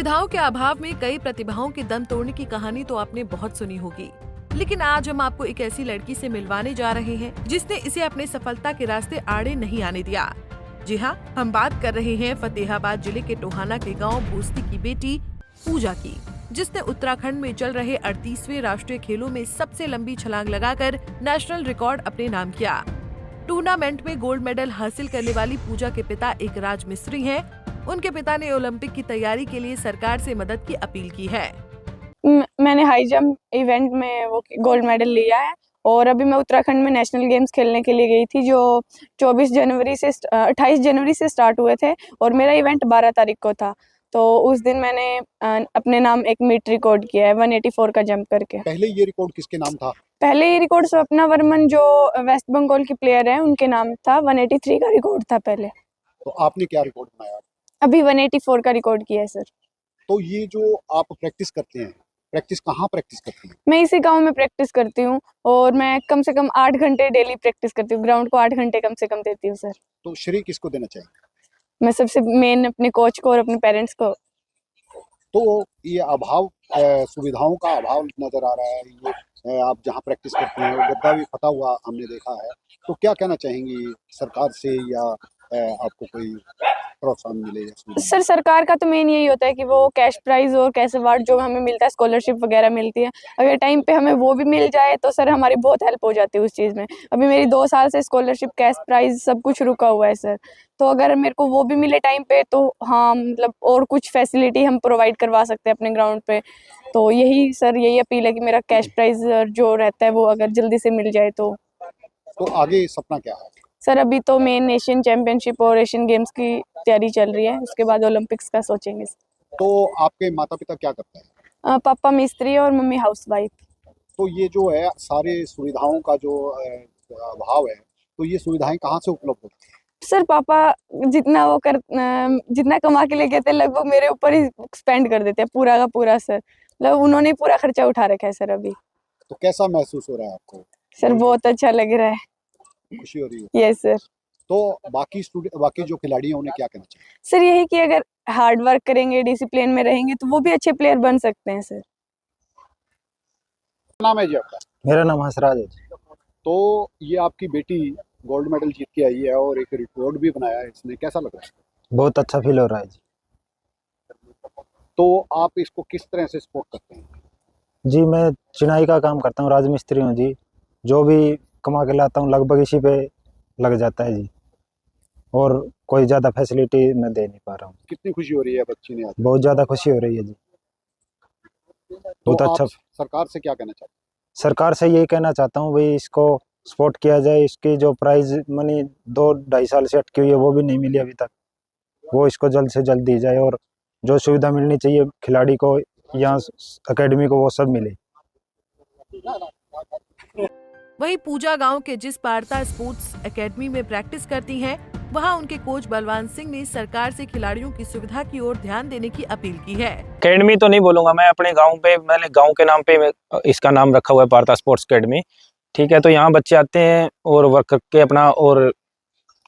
सुविधाओं के अभाव में कई प्रतिभाओं के दम तोड़ने की कहानी तो आपने बहुत सुनी होगी, लेकिन आज हम आपको एक ऐसी लड़की से मिलवाने जा रहे हैं जिसने इसे अपने सफलता के रास्ते आड़े नहीं आने दिया। जी हाँ, हम बात कर रहे हैं फतेहाबाद जिले के टोहाना के गांव भूस्ती की बेटी पूजा की, जिसने उत्तराखंड में चल रहे 38वें राष्ट्रीय खेलों में सबसे लंबी छलांग लगाकर नेशनल रिकॉर्ड अपने नाम किया। टूर्नामेंट में गोल्ड मेडल हासिल करने वाली पूजा के पिता एक राजमिस्त्री हैं। उनके पिता ने ओलंपिक की तैयारी के लिए सरकार से मदद की अपील की है। मैंने हाई जंप इवेंट में वो गोल्ड मेडल लिया है और अभी मैं उत्तराखंड में नेशनल गेम्स खेलने के लिए गई थी, जो 28 जनवरी से स्टार्ट हुए थे और मेरा इवेंट 12 तारीख को था। तो उस दिन मैंने अपने नाम एक मीट रिकॉर्ड किया है 184 का जंप करके। पहले ये रिकॉर्ड किसके नाम था? पहले ये रिकॉर्ड स्वप्ना वर्मन जो वेस्ट बंगाल की प्लेयर है उनके नाम था। 183 का रिकॉर्ड था पहले। तो आपने क्या रिकॉर्ड बनाया? अभी 184 का रिकॉर्ड किया है सर। तो ये जो आप प्रैक्टिस करते हैं, कहाँ प्रैक्टिस करती हैं? मैं इसी गांव में प्रैक्टिस करती हूँ और मैं कम से कम 8 घंटे डेली प्रैक्टिस करती हूँ। ग्राउंड को 8 घंटे कम से कम देती हूँ सर। तो श्रेय किसको देना चाहिए? मैं सबसे मेन अपने कोच को और अपने पेरेंट्स को। तो ये अभाव, सुविधाओं का अभाव नजर आ रहा है। ये आप जहाँ प्रैक्टिस करते हैं वो गड्ढा भी फटा हुआ हमने देखा है। तो क्या कहना चाहेंगी सरकार से, या आपको कोई प्रोत्साहन मिले? सर, सरकार का तो मेन यही होता है कि वो कैश प्राइज और कैश अवार्ड जो हमें मिलता है, स्कॉलरशिप वगैरह मिलती है, अगर टाइम पे हमें वो भी मिल जाए तो सर हमारी बहुत हेल्प हो जाती है उस चीज़ में। अभी मेरी 2 साल से स्कॉलरशिप, कैश प्राइज सब कुछ रुका हुआ है सर। तो अगर मेरे को वो भी मिले टाइम पे तो हाँ, मतलब और कुछ फैसिलिटी हम प्रोवाइड करवा सकते हैं अपने ग्राउंड पे। तो यही सर, यही अपील है कि मेरा कैश प्राइज जो रहता है वो अगर जल्दी से मिल जाए तो। आगे सपना क्या है सर? अभी तो मेन एशियन चैंपियनशिप और एशियन गेम्स की तैयारी चल रही है, उसके बाद ओलंपिक्स का सोचेंगे। तो आपके माता पिता क्या करते हैं? पापा मिस्त्री और मम्मी हाउसवाइफ। तो ये जो है सारे सुविधाओं का जो अभाव है, तो ये सुविधाएं कहाँ से उपलब्ध होती हैं? सर, पापा जितना कमा के लेके आते हैं लगभग मेरे ऊपर ही स्पेंड कर देते हैं, पूरा का पूरा सर। मतलब उन्होंने पूरा खर्चा उठा रखा है सर अभी। तो कैसा महसूस हो रहा है आपको? सर बहुत अच्छा लग रहा है। खुशी हो रही है? Yes sir. तो बाकी जो खिलाड़ी हैं उन्हें क्या कहना चाहिए? सर यही कि अगर हार्ड वर्क करेंगे, डिसिप्लिन में रहेंगे तो वो भी अच्छे प्लेयर बन सकते हैं सर। नाम है जी आपका? मेरा नाम हंसराज है। तो ये आपकी बेटी गोल्ड मेडल जीत के आई है और एक रिकॉर्ड भी बनाया है इसने, कैसा लग रहा है? बहुत अच्छा फील हो रहा है जी। तो आप इसको किस तरह से सपोर्ट करते हैं? जी, मैं चिनाई का काम करता हूँ, राजमिस्त्री हूँ जी। जो भी कमा के लाता हूँ लगभग इसी पे लग जाता है जी, और कोई ज़्यादा फैसिलिटी मैं दे नहीं पा रहा हूँ। कितनी खुशी हो रही है बच्ची ने आज? बहुत ज़्यादा खुशी हो रही है जी। बहुत अच्छा। सरकार से क्या कहना चाहते हैं? सरकार से यही कहना चाहता हूँ भाई, इसको सपोर्ट किया जाए। इसकी जो प्राइज मनी 2-2.5 साल से अटकी हुई है वो भी नहीं मिली अभी तक, वो इसको जल्द से जल्द दी जाए, और जो सुविधा मिलनी चाहिए खिलाड़ी को या एकेडमी को वो सब मिले। वहीं पूजा गांव के जिस पारता स्पोर्ट्स एकेडमी में प्रैक्टिस करती हैं, वहां उनके कोच बलवान सिंह ने सरकार से खिलाड़ियों की सुविधा की ओर ध्यान देने की अपील की है। एकेडमी तो नहीं बोलूंगा मैं, अपने गांव पे, मैंने गांव के नाम पे इसका नाम रखा हुआ है पारता स्पोर्ट्स एकेडमी। ठीक है, तो यहाँ बच्चे आते हैं और वर्क करके अपना, और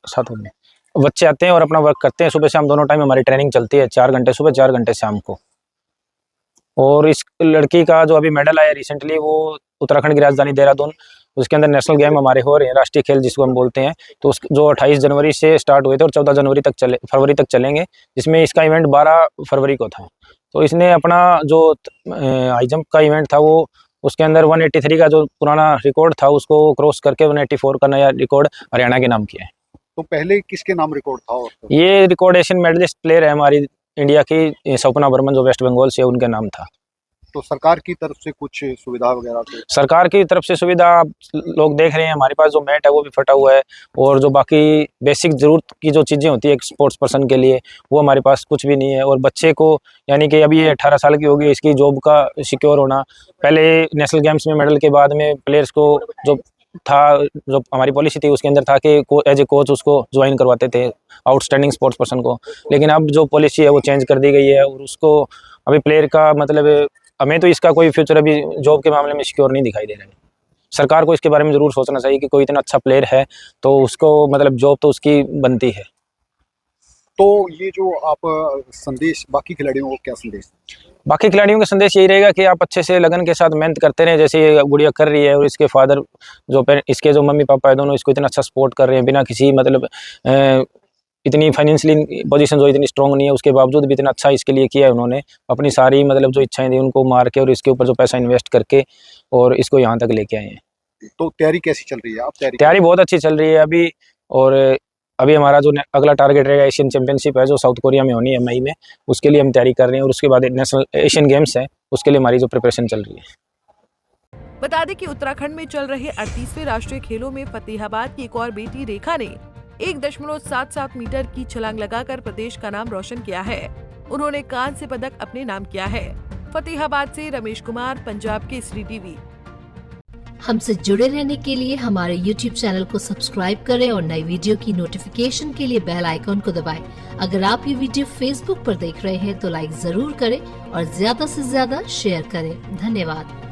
साथ में बच्चे आते हैं और अपना वर्क करते हैं। सुबह शाम दोनों टाइम हमारी ट्रेनिंग चलती है, 4 घंटे सुबह, 4 घंटे शाम को। और इस लड़की का जो अभी मेडल आया रिसेंटली, वो उत्तराखंड की राजधानी देहरादून, उसके अंदर नेशनल गेम हमारे हो रहे हैं, राष्ट्रीय खेल जिसको हम बोलते हैं। तो उस जो 28 जनवरी से स्टार्ट हुए थे और 14 फरवरी तक चलेंगे, जिसमें इसका इवेंट 12 फरवरी को था। तो इसने अपना जो हाई जंप का इवेंट था वो, उसके अंदर 183 का जो पुराना रिकॉर्ड था उसको क्रॉस करके 184 का नया रिकॉर्ड हरियाणा के नाम किया है। तो पहले किसके नाम रिकॉर्ड था? ये रिकॉर्ड एशियन मेडलिस्ट प्लेयर है हमारी इंडिया की, स्वप्ना वर्मन जो वेस्ट बंगाल से, उनके नाम था। तो सरकार की तरफ से कुछ सुविधा वगैरह? तो सरकार की तरफ से सुविधा लोग देख रहे हैं, हमारे पास जो मैट है वो भी फटा हुआ है, और जो बाकी बेसिक जरूरत की जो चीज़ें होती है एक स्पोर्ट्स पर्सन के लिए, वो हमारे पास कुछ भी नहीं है। और बच्चे को, यानी कि अभी ये 18 साल की होगी, इसकी जॉब का सिक्योर होना, पहले नेशनल गेम्स में मेडल के बाद में प्लेयर्स को जो था, जो हमारी पॉलिसी थी उसके अंदर था कि एज ए कोच उसको ज्वाइन करवाते थे आउटस्टैंडिंग स्पोर्ट्स पर्सन को, लेकिन अब जो पॉलिसी है वो चेंज कर दी गई है, और उसको अभी प्लेयर का मतलब, हमें तो इसका कोई फ्यूचर अभी जॉब के मामले में सिक्योर नहीं दिखाई दे रहा है। सरकार को इसके बारे में ज़रूर सोचना चाहिए कि कोई इतना अच्छा प्लेयर है तो उसको मतलब जॉब तो उसकी बनती है। तो ये जो आप संदेश बाकी खिलाड़ियों को क्या संदेश? बाकी खिलाड़ियों का संदेश यही रहेगा कि आप अच्छे से लगन के साथ मेहनत करते रहें, जैसे ये गुड़िया कर रही है, और इसके फादर इसके जो मम्मी पापा है दोनों इसको इतना अच्छा सपोर्ट कर रहे हैं, बिना किसी मतलब इतनी फाइनेंशियली पोजीशन जो इतनी स्ट्रांग नहीं है उसके बावजूद भी इतना अच्छा इसके लिए किया है उन्होंने, अपनी सारी मतलब जो इच्छाएं थी उनको मार के और इसके ऊपर जो पैसा इन्वेस्ट करके और इसको यहाँ तक लेके आए हैं। तो तैयारी कैसी चल रही है? आप तैयारी बहुत अच्छी चल रही है अभी, और अभी हमारा जो अगला टारगेट रहेगा एशियन चैंपियनशिप है जो साउथ कोरिया में होनी है मई में, उसके लिए हम तैयारी कर रहे हैं, और उसके बाद नेशनल एशियन गेम्स है उसके लिए हमारी जो प्रिपरेशन चल रही है। बता दें कि उत्तराखंड में चल रहे 38वें राष्ट्रीय खेलों में फतेहाबाद की एक और बेटी रेखा ने 1.77 मीटर की छलांग लगाकर प्रदेश का नाम रोशन किया है। उन्होंने कांस्य पदक अपने नाम किया है। फतेहाबाद से रमेश कुमार, पंजाब केसरी टीवी। हमसे जुड़े रहने के लिए हमारे YouTube चैनल को सब्सक्राइब करें और नई वीडियो की नोटिफिकेशन के लिए बेल आइकॉन को दबाएं। अगर आप ये वीडियो Facebook पर देख रहे हैं तो लाइक जरूर करें और ज्यादा से ज्यादा शेयर करें। धन्यवाद।